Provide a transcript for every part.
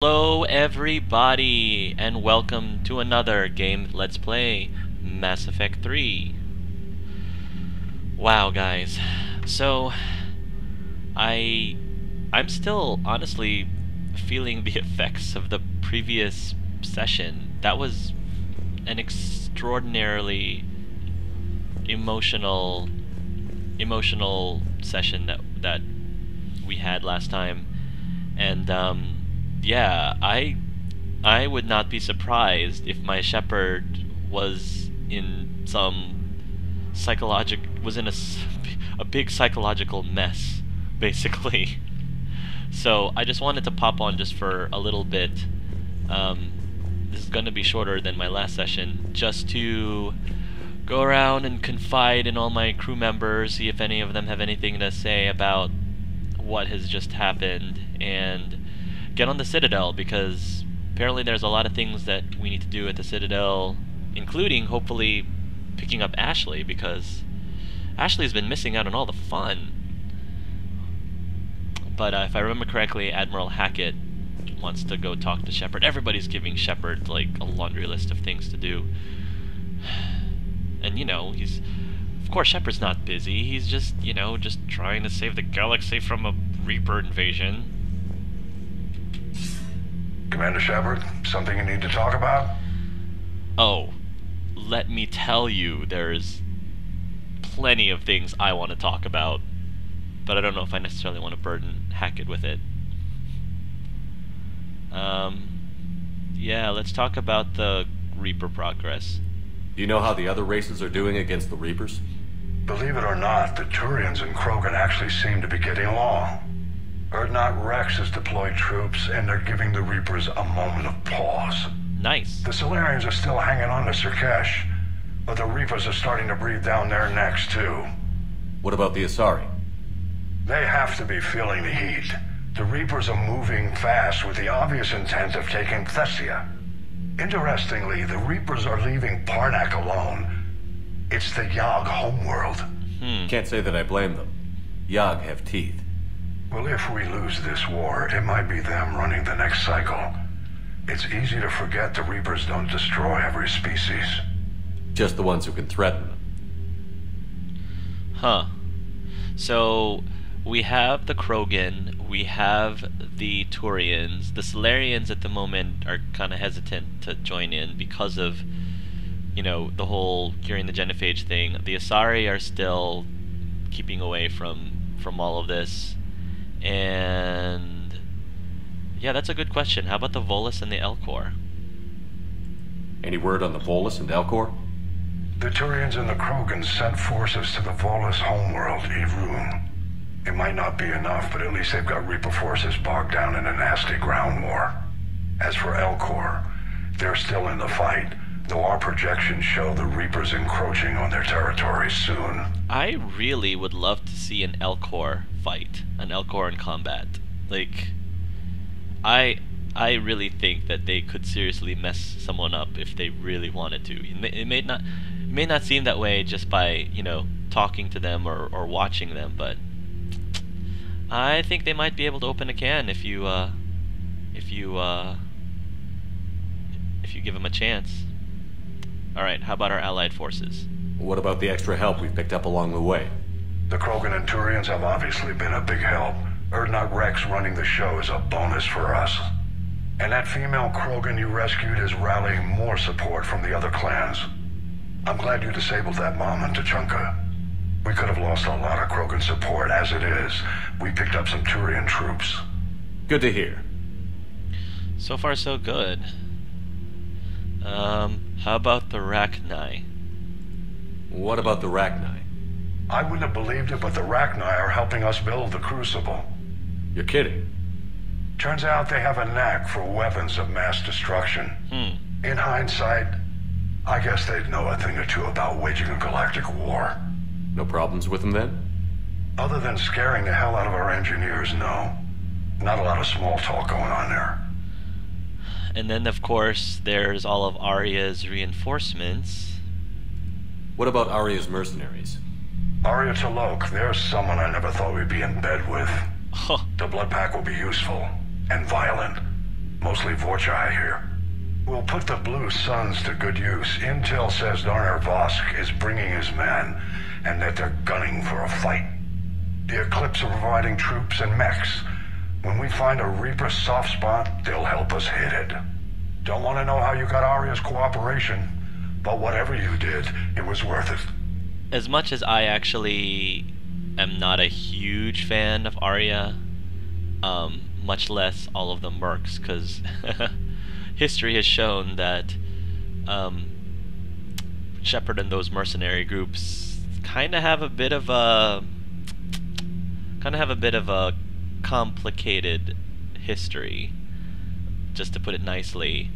Hello everybody, and welcome to another game Let's Play Mass Effect 3. Wow guys, so I'm still honestly feeling the effects of the previous session. That was an extraordinarily emotional session that we had last time, and yeah, I would not be surprised if my Shepard was in a big psychological mess, basically. So I just wanted to pop on just for a little bit. This is going to be shorter than my last session, just to go around and confide in all my crew members, see if any of them have anything to say about what has just happened, and get on the Citadel, because apparently there's a lot of things that we need to do at the Citadel, including hopefully picking up Ashley, because Ashley's been missing out on all the fun. But if I remember correctly, Admiral Hackett wants to go talk to Shepard. Everybody's giving Shepard like a laundry list of things to do. And of course Shepard's not busy. He's just trying to save the galaxy from a Reaper invasion. Commander Shepard, something you need to talk about? Oh, let me tell you, there's plenty of things I want to talk about, but I don't know if I necessarily want to burden Hackett with it. Yeah, let's talk about the Reaper progress. Do you know how the other races are doing against the Reapers? Believe it or not, the Turians and Krogan actually seem to be getting along. Urdnot Rex has deployed troops, and they're giving the Reapers a moment of pause. Nice. The Solarians are still hanging on to Sirkesh, but the Reapers are starting to breathe down their necks, too. What about the Asari? They have to be feeling the heat. The Reapers are moving fast with the obvious intent of taking Thessia. Interestingly, the Reapers are leaving Parnak alone. It's the Yogg homeworld. Can't say that I blame them. Yogg have teeth. Well, if we lose this war, it might be them running the next cycle. It's easy to forget the Reapers don't destroy every species. Just the ones who can threaten them. Huh. So, we have the Krogan, we have the Turians. The Solarians at the moment are kind of hesitant to join in because of, the whole curing the genophage thing. The Asari are still keeping away from all of this. And yeah, that's a good question. How about the Volus and the Elcor? Any word on the Volus and Elcor? The Turians and the Krogan sent forces to the Volus homeworld, Irun. It might not be enough, but at least they've got Reaper forces bogged down in a nasty ground war. As for Elcor, they're still in the fight, though our projections show the Reapers encroaching on their territory soon. I really would love to see an Elcor fight, an Elcor in combat. Like, I really think that they could seriously mess someone up if they really wanted to. It may not seem that way just by talking to them or watching them, but I think they might be able to open a can if you give them a chance. All right, how about our allied forces? What about the extra help we've picked up along the way? The Krogan and Turians have obviously been a big help. Urdnot Rex running the show is a bonus for us. And that female Krogan you rescued is rallying more support from the other clans. I'm glad you disabled that mom in Tuchanka. We could have lost a lot of Krogan support. As it is, we picked up some Turian troops. Good to hear. So far, so good. How about the Rachni? What about the Rachni? I wouldn't have believed it, but the Rachni are helping us build the Crucible. You're kidding. Turns out they have a knack for weapons of mass destruction. In hindsight, I guess they'd know a thing or two about waging a galactic war. No problems with them then? Other than scaring the hell out of our engineers, no. Not a lot of small talk going on there. And then, of course, there's all of Aria's reinforcements. What about Aria's mercenaries? Aria T'Loak, there's someone I never thought we'd be in bed with. The blood pack will be useful and violent. Mostly Vorchai here. We'll put the Blue Suns to good use. Intel says Darner Vosk is bringing his men, and that they're gunning for a fight. The Eclipse are providing troops and mechs. When we find a Reaper soft spot, they'll help us hit it. Don't want to know how you got Arya's cooperation, but whatever you did, it was worth it. As much as I actually am not a huge fan of Arya, much less all of the mercs, because history has shown that Shepard and those mercenary groups kind of have a bit of a complicated history, just to put it nicely.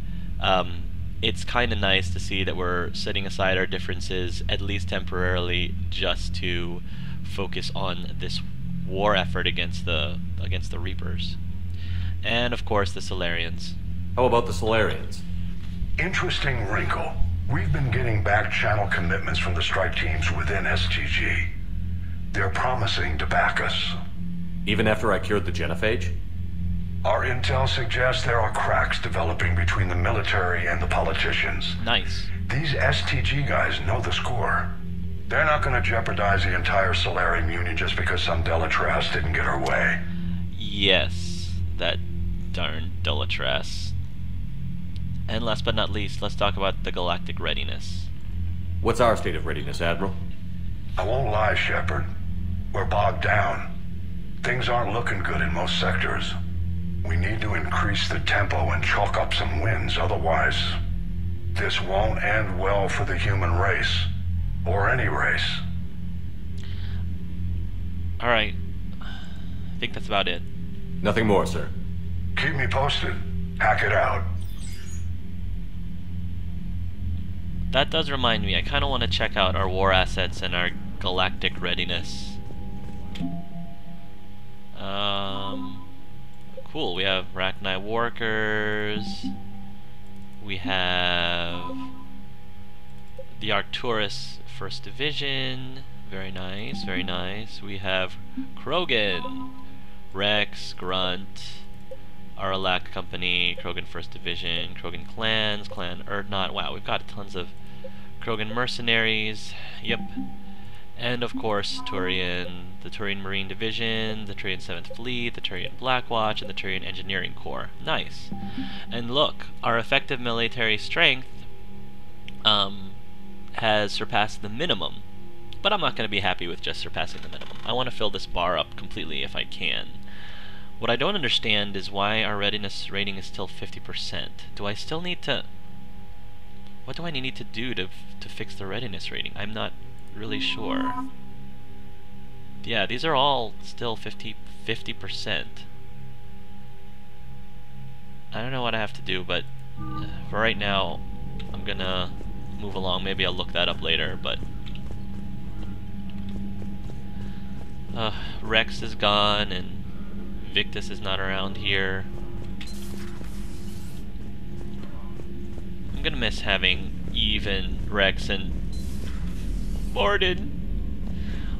It's kind of nice to see that we're setting aside our differences, at least temporarily, just to focus on this war effort against the Reapers. And of course the Solarians. How about the Solarians? Interesting wrinkle. We've been getting back channel commitments from the strike teams within STG. They're promising to back us. Even after I cured the genophage? Our intel suggests there are cracks developing between the military and the politicians. Nice. These STG guys know the score. They're not going to jeopardize the entire Solarian Union just because some Delatras didn't get her way. Yes, that darn Delatras. And last but not least, let's talk about the galactic readiness. What's our state of readiness, Admiral? I won't lie, Shepard. We're bogged down. Things aren't looking good in most sectors. We need to increase the tempo and chalk up some wins, otherwise this won't end well for the human race. Or any race. Alright. I think that's about it. Nothing more, sir. Keep me posted. Hack it out. That does remind me, I kind of want to check out our war assets and our galactic readiness. Cool, we have Rachni workers. We have the Arcturus 1st Division. Very nice, very nice. We have Krogan, Rex, Grunt, Aralak Company, Krogan 1st Division, Krogan Clans, Clan Erdnot. Wow, we've got tons of Krogan mercenaries. Yep. And of course, Turian, the Turian Marine Division, the Turian 7th Fleet, the Turian Blackwatch, and the Turian Engineering Corps. Nice. And look, our effective military strength has surpassed the minimum. But I'm not going to be happy with just surpassing the minimum. I want to fill this bar up completely if I can. What I don't understand is why our readiness rating is still 50%. Do I still need to... What do I need to do to fix the readiness rating? I'm not really sure. Yeah, these are all still 50%. I don't know what I have to do, but for right now, I'm gonna move along. Maybe I'll look that up later, but... Rex is gone, and Victus is not around here. I'm gonna miss having Eve and Rex and Morden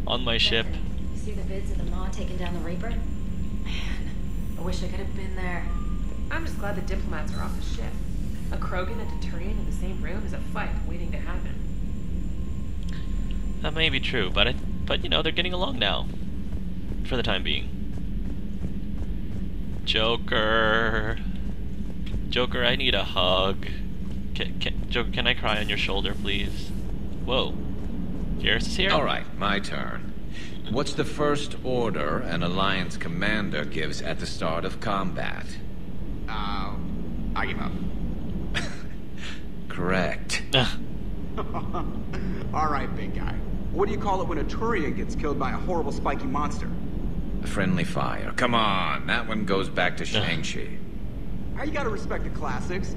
on my ship. You see the vids of the Maw taking down the Reaper? Man, I wish I could have been there. I'm just glad the diplomats are off the ship. A Krogan and a Turian in the same room is a fight waiting to happen. That may be true, but you know, they're getting along now. For the time being. Joker, I need a hug. Joker, can I cry on your shoulder, please? Whoa. Garrus is here? Alright, my turn. What's the first order an Alliance commander gives at the start of combat? I give up. Correct. Alright, big guy. What do you call it when a Turian gets killed by a horrible spiky monster? Friendly fire. Come on, that one goes back to Shang-Chi. You gotta respect the classics.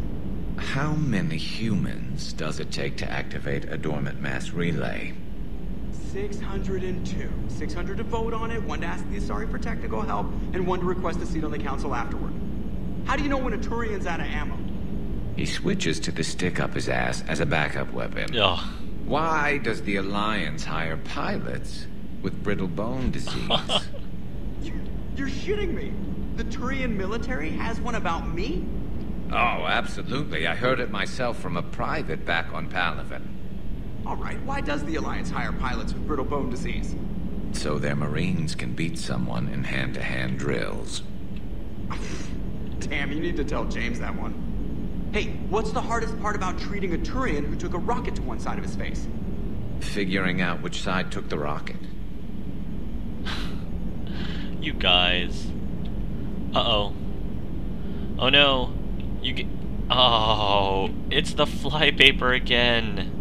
How many humans does it take to activate a dormant mass relay? 602. 600 to vote on it, 1 to ask the Asari for technical help, and 1 to request a seat on the council afterward. How do you know when a Turian's out of ammo? He switches to the stick up his ass as a backup weapon. Ugh. Why does the Alliance hire pilots with brittle bone disease? You're shitting me. The Turian military has one about me? Oh, absolutely. I heard it myself from a private back on Palaven. Alright, why does the Alliance hire pilots with brittle bone disease? So their Marines can beat someone in hand-to-hand drills. Damn, you need to tell James that one. Hey, what's the hardest part about treating a Turian who took a rocket to one side of his face? Figuring out which side took the rocket. You guys. Uh-oh. Oh no. You get... Oh, it's the flypaper again.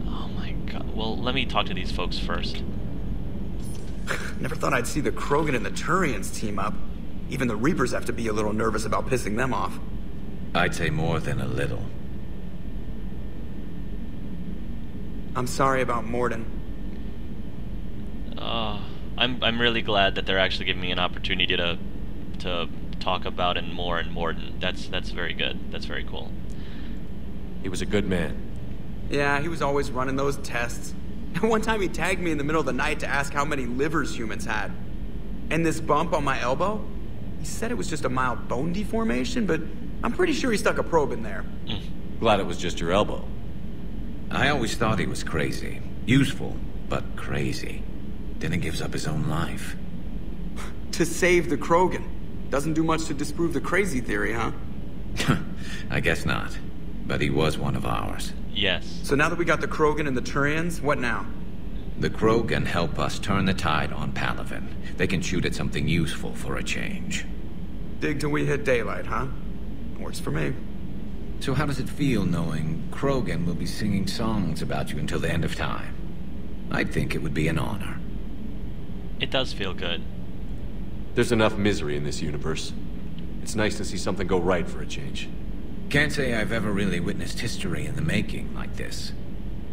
Oh my god. Well, let me talk to these folks first. Never thought I'd see the Krogan and the Turians team up. Even the Reapers have to be a little nervous about pissing them off. I'd say more than a little. I'm sorry about Morden. I'm really glad that they're actually giving me an opportunity to talk about and Morden. That's very good. That's very cool. He was a good man. Yeah, he was always running those tests. One time he tagged me in the middle of the night to ask how many livers humans had. And this bump on my elbow? He said it was just a mild bone deformation, but I'm pretty sure he stuck a probe in there. Glad it was just your elbow. I always thought he was crazy. Useful, but crazy. Then he gives up his own life. To save the Krogan. Doesn't do much to disprove the crazy theory, huh? I guess not. But he was one of ours. Yes. So now that we got the Krogan and the Turians, what now? The Krogan help us turn the tide on Palaven. They can shoot at something useful for a change. Dig till we hit daylight, huh? Works for me. So how does it feel knowing Krogan will be singing songs about you until the end of time? I'd think it would be an honor. It does feel good. There's enough misery in this universe. It's nice to see something go right for a change. Can't say I've ever really witnessed history in the making like this.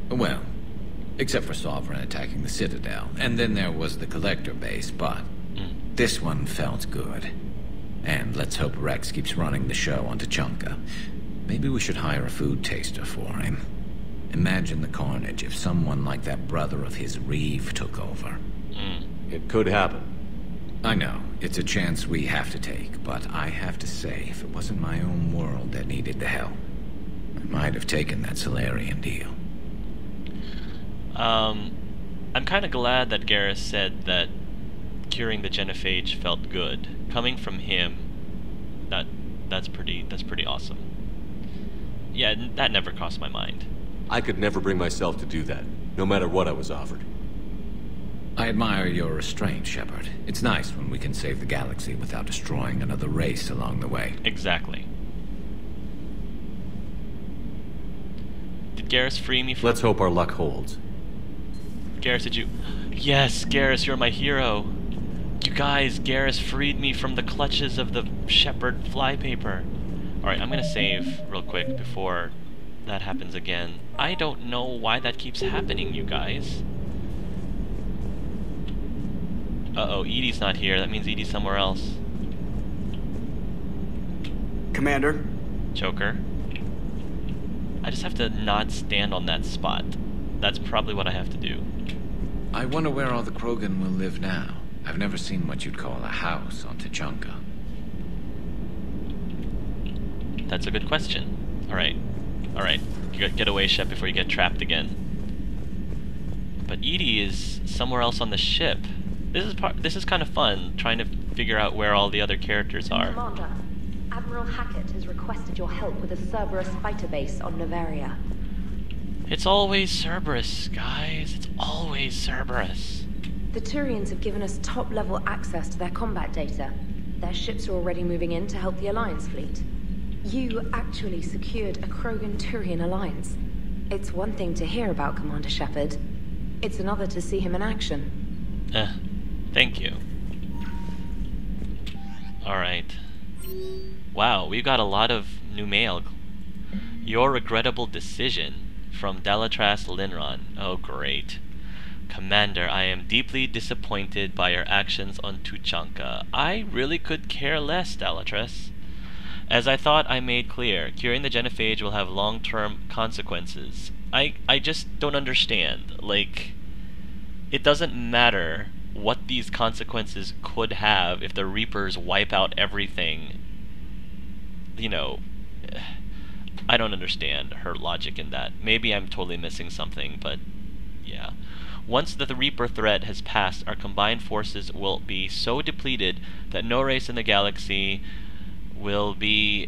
Well, except for Sovereign attacking the Citadel, and then there was the Collector base, but this one felt good. And let's hope Rex keeps running the show on Tuchanka. Maybe we should hire a food taster for him. Imagine the carnage if someone like that brother of his, Reeve, took over. It could happen. I know, it's a chance we have to take, but I have to say, if it wasn't my own world that needed the help, I might have taken that Solarian deal. I'm kind of glad that Garrus said that curing the genophage felt good. Coming from him, that's pretty awesome. Yeah, that never crossed my mind. I could never bring myself to do that, no matter what I was offered. I admire your restraint, Shepard. It's nice when we can save the galaxy without destroying another race along the way. Exactly. Did Garrus free me from... Let's hope our luck holds. Garrus, did you... Yes, Garrus, you're my hero. You guys, Garrus freed me from the clutches of the Shepard flypaper. Alright, I'm gonna save real quick before that happens again. I don't know why that keeps happening, you guys. Uh-oh, Edie's not here. That means Edie's somewhere else. Commander? Joker. I just have to not stand on that spot. That's probably what I have to do. I wonder where all the Krogan will live now. I've never seen what you'd call a house on Tuchanka. That's a good question. Alright. Alright. Get away, Shep, before you get trapped again. But Edie is somewhere else on the ship. This is kind of fun, trying to figure out where all the other characters are. Commander, Admiral Hackett has requested your help with a Cerberus fighter base on Novaria. It's always Cerberus, guys. It's always Cerberus. The Turians have given us top-level access to their combat data. Their ships are already moving in to help the Alliance fleet. You actually secured a Krogan-Turian alliance. It's one thing to hear about Commander Shepard. It's another to see him in action. Thank you. Alright. Wow, we've got a lot of new mail. Your regrettable decision from Delatras Linron. Oh, great. Commander, I am deeply disappointed by your actions on Tuchanka. I really could care less, Delatras. As I thought I made clear, curing the genophage will have long-term consequences. I just don't understand. Like, it doesn't matter what these consequences could have if the Reapers wipe out everything, you know, I don't understand her logic in that. Maybe I'm totally missing something, but yeah. Once the Reaper threat has passed, our combined forces will be so depleted that no race in the galaxy will be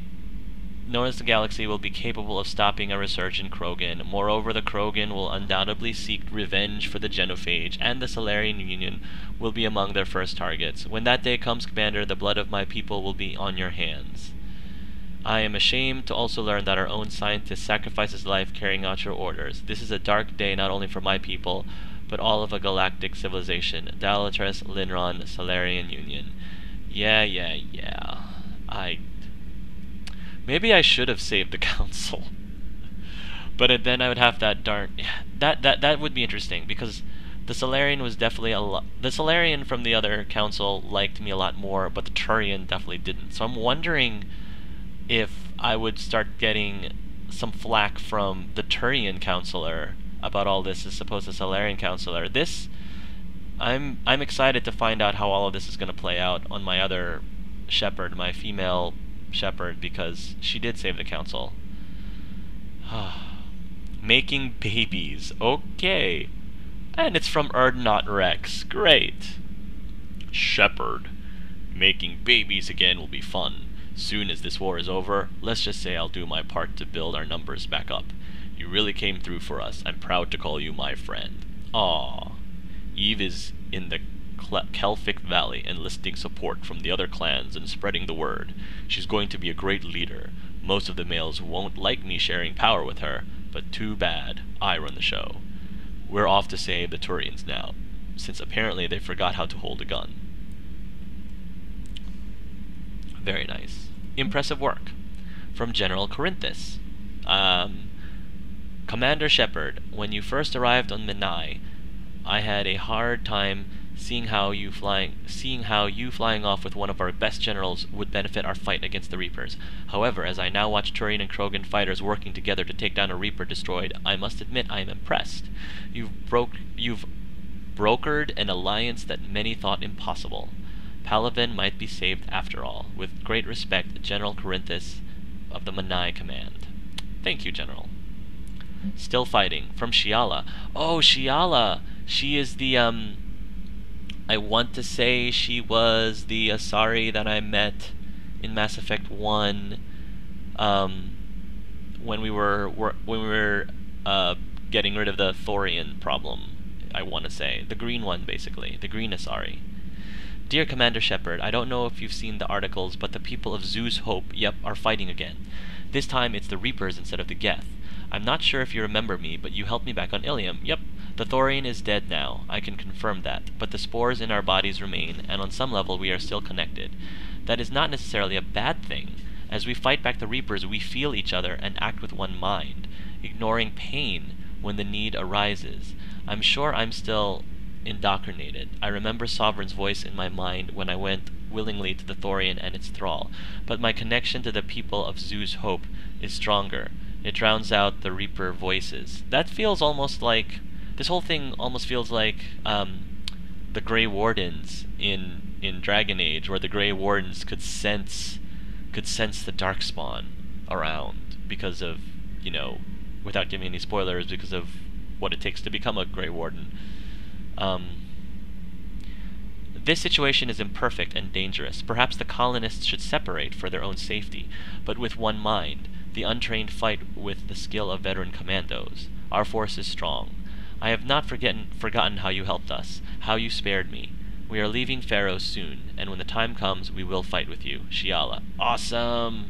capable of stopping a resurgent in Krogan. Moreover, the Krogan will undoubtedly seek revenge for the Genophage, and the Solarian Union will be among their first targets. When that day comes, Commander, the blood of my people will be on your hands. I am ashamed to also learn that our own scientist sacrificed his life carrying out your orders. This is a dark day not only for my people, but all of a galactic civilization. Dalatrus, Linron, Solarian Union. Yeah. Maybe I should have saved the council. But then I would have that darn... That would be interesting, because the Solarian was definitely a lot... The Solarian from the other council liked me a lot more, but the Turian definitely didn't. So I'm wondering if I would start getting some flack from the Turian counselor about all this as opposed to Solarian counselor. I'm excited to find out how all of this is going to play out on my other Shepard, my female Shepard, because she did save the council. Making babies. Okay. And it's from Erdnot Rex. Great. Shepard. Making babies again will be fun. Soon as this war is over, let's just say I'll do my part to build our numbers back up. You really came through for us. I'm proud to call you my friend. Aww. Eve is in the Kelphic Valley enlisting support from the other clans and spreading the word. She's going to be a great leader. Most of the males won't like me sharing power with her, but too bad. I run the show. We're off to save the Turians now, since apparently they forgot how to hold a gun. Very nice. Impressive work. From General Corinthus. Commander Shepard, when you first arrived on Menai, I had a hard time seeing how you flying off with one of our best generals would benefit our fight against the Reapers. However, as I now watch Turian and Krogan fighters working together to take down a Reaper destroyed, I must admit I am impressed. You've brokered an alliance that many thought impossible. Palaven might be saved after all. With great respect, General Corinthus of the Menai Command. Thank you, General. Still fighting. From Shiala. Oh, Shiala! She is the, I want to say she was the Asari that I met in Mass Effect 1, when we were getting rid of the Thorian problem, I want to say. The green one, basically. The green Asari. Dear Commander Shepard, I don't know if you've seen the articles, but the people of Zoo's Hope, yep, are fighting again. This time it's the Reapers instead of the Geth. I'm not sure if you remember me, but you helped me back on Ilium. Yep, the Thorian is dead now, I can confirm that, but the spores in our bodies remain, and on some level we are still connected. That is not necessarily a bad thing. As we fight back the Reapers, we feel each other and act with one mind, ignoring pain when the need arises. I'm sure I'm still indoctrinated. I remember Sovereign's voice in my mind when I went willingly to the Thorian and its thrall, but my connection to the people of Zoo's Hope is stronger. It drowns out the Reaper voices. That feels almost like... This whole thing almost feels like the Grey Wardens in Dragon Age, where the Grey Wardens could sense the Darkspawn around because of, you know, without giving any spoilers, because of what it takes to become a Grey Warden. This situation is imperfect and dangerous. Perhaps the colonists should separate for their own safety, but with one mind. The untrained fight with the skill of veteran commandos. Our force is strong. I have not forgotten how you helped us, how you spared me. We are leaving Pharaoh soon, and when the time comes, we will fight with you. Shiala. Awesome!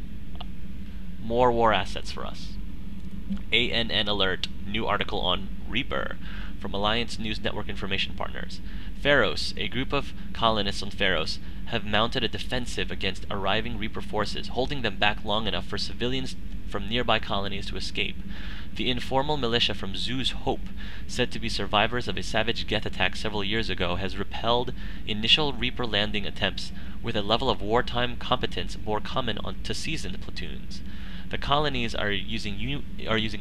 More war assets for us. ANN alert. New article on Reaper from Alliance News Network Information Partners. Pharos, a group of colonists on Pharos, have mounted a defensive against arriving Reaper forces, holding them back long enough for civilians from nearby colonies to escape. The informal militia from Zoo's Hope, said to be survivors of a savage Geth attack several years ago, has repelled initial Reaper landing attempts with a level of wartime competence more common to seasoned platoons. The colonies are using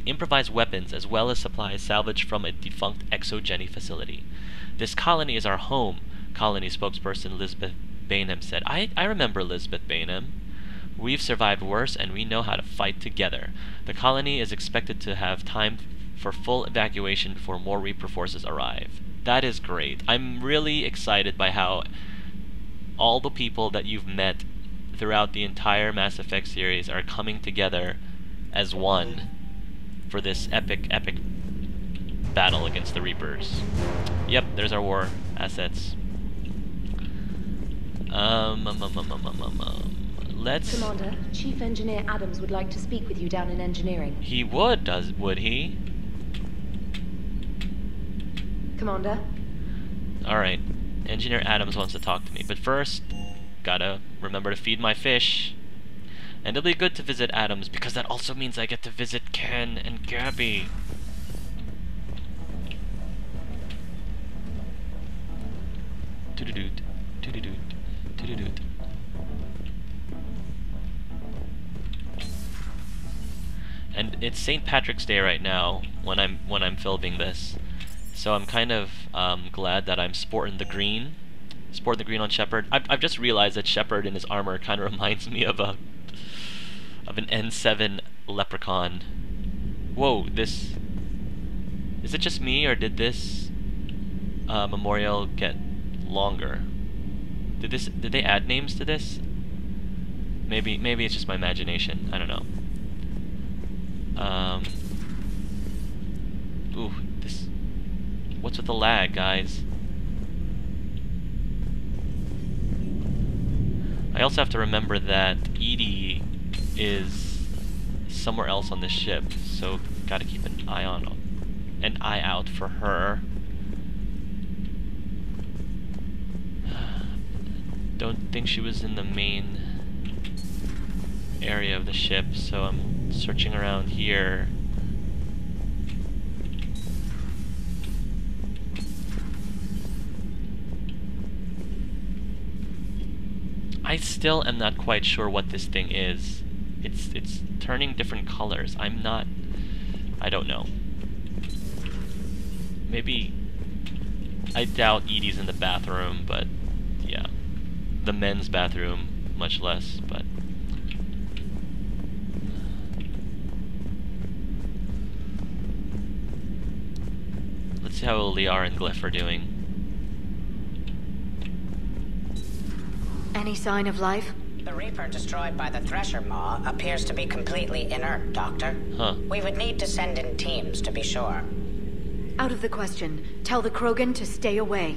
improvised weapons as well as supplies salvaged from a defunct exogeny facility. This colony is our home, colony spokesperson Lisbeth Bainham said. I remember Lisbeth Bainham. We've survived worse, and we know how to fight together. The colony is expected to have time for full evacuation before more Reaper forces arrive. That is great. I'm really excited by how all the people that you've met throughout the entire Mass Effect series are coming together as one for this epic battle against the Reapers. Yep, there's our war assets. Let's... Commander, Chief Engineer Adams would like to speak with you down in engineering. He would, would he? Commander? Alright, Engineer Adams wants to talk to me, but first, gotta remember to feed my fish. And it'll be good to visit Adams, because that also means I get to visit Ken and Gabby. Doo-doo-doot, doo-doo-doot, doo-doo-doot. And it's St. Patrick's Day right now when I'm filming this, so I'm kind of glad that I'm sporting the green on Shepard. I've just realized that Shepard in his armor kind of reminds me of an N7 leprechaun. Whoa, this... Is it just me, or did this memorial get longer? Did they add names to this? Maybe it's just my imagination. I don't know. Ooh, this... What's with the lag, guys? I also have to remember that Edie is somewhere else on this ship, so gotta keep an eye out for her. Don't think she was in the main area of the ship, so I'm searching around here. I still am not quite sure what this thing is. It's turning different colors. I don't know. Maybe... I doubt Edie's in the bathroom, but yeah. The men's bathroom, much less, but... Let's see how Liara and Glyph are doing. Any sign of life? The Reaper destroyed by the Thresher Maw appears to be completely inert, Doctor. Huh. We would need to send in teams to be sure. Out of the question. Tell the Krogan to stay away.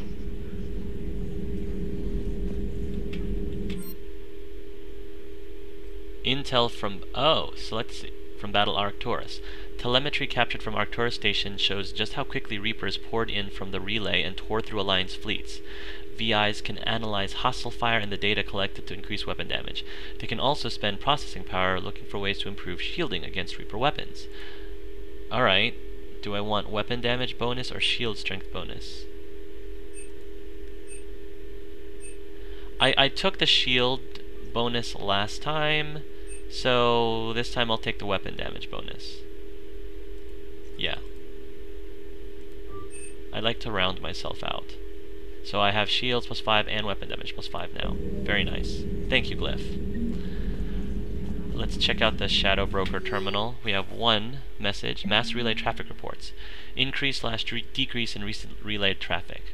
Intel from... Oh, so let's see. From Battle Arcturus. Telemetry captured from Arcturus Station shows just how quickly Reapers poured in from the relay and tore through Alliance fleets. VIs can analyze hostile fire and the data collected to increase weapon damage. They can also spend processing power looking for ways to improve shielding against Reaper weapons. Alright, do I want weapon damage bonus or shield strength bonus? I took the shield bonus last time, so this time I'll take the weapon damage bonus. Yeah. I like to round myself out. So I have shields plus 5 and weapon damage plus 5 now. Very nice. Thank you, Glyph. Let's check out the Shadow Broker terminal. We have one message. Mass relay traffic reports. Increase/decrease in recent relayed traffic.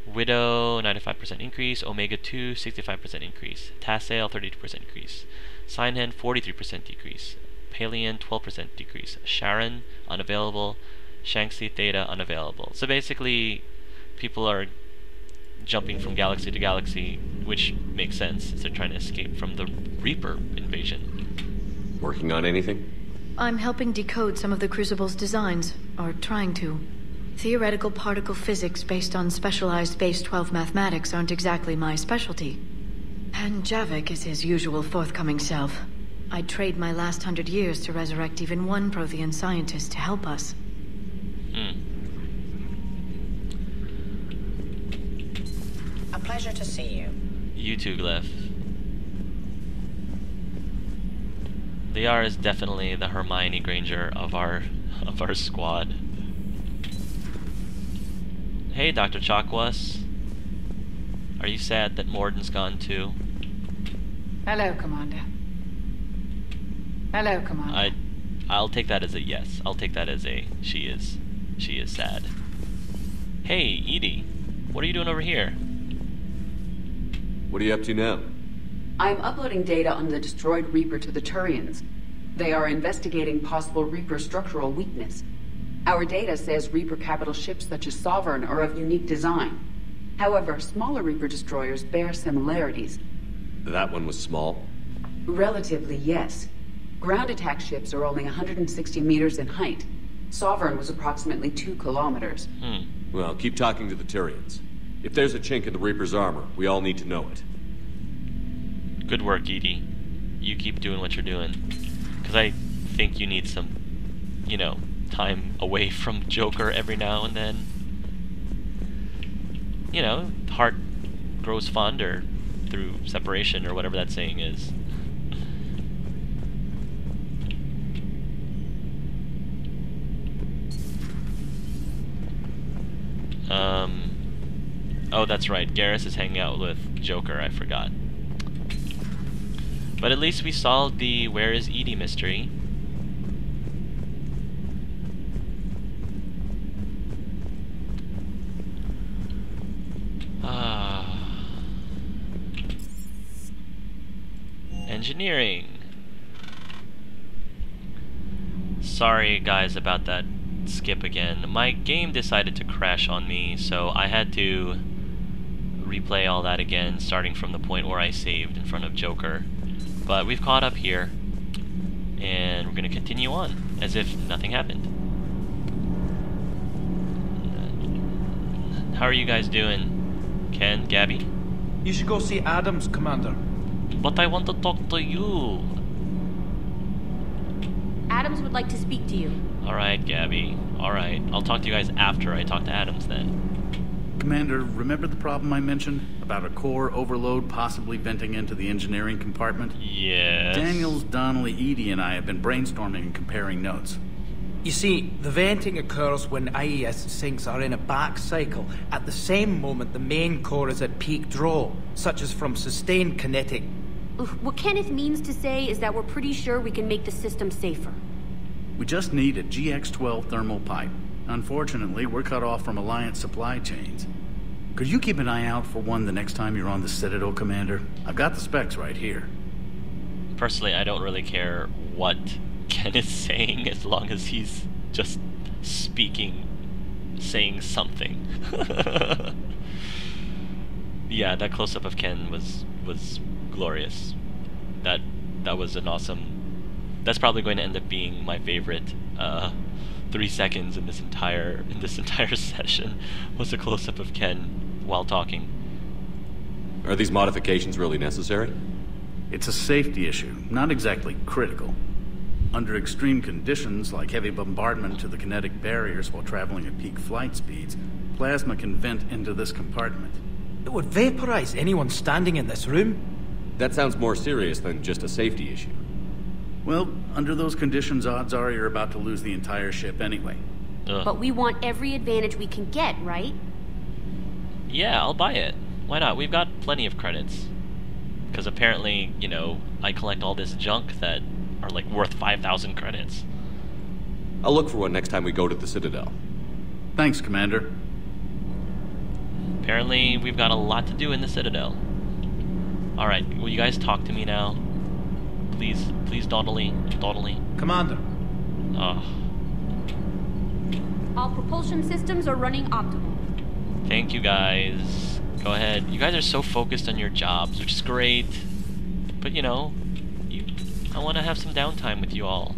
Widow, 95% increase. Omega 2, 65% increase. Tassail, 32% increase. Sinhen, 43% decrease. Palian, 12% decrease. Sharon, unavailable. Shanxi Theta, unavailable. So basically, people are jumping from galaxy to galaxy, which makes sense since they're trying to escape from the Reaper invasion. Working on anything? I'm helping decode some of the Crucible's designs, or trying to. Theoretical particle physics based on specialized base 12 mathematics aren't exactly my specialty. And Javik is his usual forthcoming self. I'd trade my last 100 years to resurrect even one Prothean scientist to help us. A pleasure to see you. You too, Glyph. Liara is definitely the Hermione Granger of our squad. Hey, Dr. Chakwas. Are you sad that Morden's gone too? Hello, Commander. Hello, Commander. I'll take that as a yes. I'll take that as a she is sad. Hey, Edie, what are you doing over here? What are you up to now? I'm uploading data on the destroyed Reaper to the Turians. They are investigating possible Reaper structural weakness. Our data says Reaper capital ships such as Sovereign are of unique design. However, smaller Reaper destroyers bear similarities. That one was small? Relatively, yes. Ground attack ships are only 160 meters in height. Sovereign was approximately 2 kilometers. Well, keep talking to the Turians. If there's a chink in the Reaper's armor, we all need to know it. Good work, Edie. You keep doing what you're doing. Because I think you need some, you know, time away from Joker every now and then. You know, heart grows fonder through separation, or whatever that saying is. Oh, that's right. Garrus is hanging out with Joker. I forgot. But at least we solved the "Where is Edie" mystery. Engineering. Sorry, guys, about that skip again. My game decided to crash on me, so I had to replay all that again, starting from the point where I saved in front of Joker. But we've caught up here, and we're going to continue on, as if nothing happened. How are you guys doing? Ken? Gabby? You should go see Adams, Commander. But I want to talk to you. Adams would like to speak to you. Alright, Gabby. Alright. I'll talk to you guys after I talk to Adams, then. Commander, remember the problem I mentioned? About a core overload possibly venting into the engineering compartment? Yes. Daniels, Donnelly, Edie, and I have been brainstorming and comparing notes. You see, the venting occurs when IES sinks are in a back cycle, at the same moment the main core is at peak draw, such as from sustained kinetic. What Kenneth means to say is that we're pretty sure we can make the system safer. We just need a GX-12 thermal pipe. Unfortunately, we're cut off from Alliance supply chains. Could you keep an eye out for one the next time you're on the Citadel, Commander? I've got the specs right here. Personally, I don't really care what Ken is saying as long as he's just speaking, saying something. Yeah, that close-up of Ken was glorious. That was an awesome. That's probably going to end up being my favorite 3 seconds in this entire session was a close-up of Ken while talking. Are these modifications really necessary? It's a safety issue, not exactly critical. Under extreme conditions, like heavy bombardment to the kinetic barriers while traveling at peak flight speeds, plasma can vent into this compartment. It would vaporize anyone standing in this room. That sounds more serious than just a safety issue. Well, under those conditions, odds are you're about to lose the entire ship anyway. But we want every advantage we can get, right? Yeah, I'll buy it. Why not? We've got plenty of credits. Because apparently, you know, I collect all this junk that are like worth 5,000 credits. I'll look for one next time we go to the Citadel. Thanks, Commander. Apparently, we've got a lot to do in the Citadel. Alright, will you guys talk to me now? Please, Donnelly. Commander. All propulsion systems are running optimal. Thank you, guys. Go ahead. You guys are so focused on your jobs, which is great. But, you know, I want to have some downtime with you all.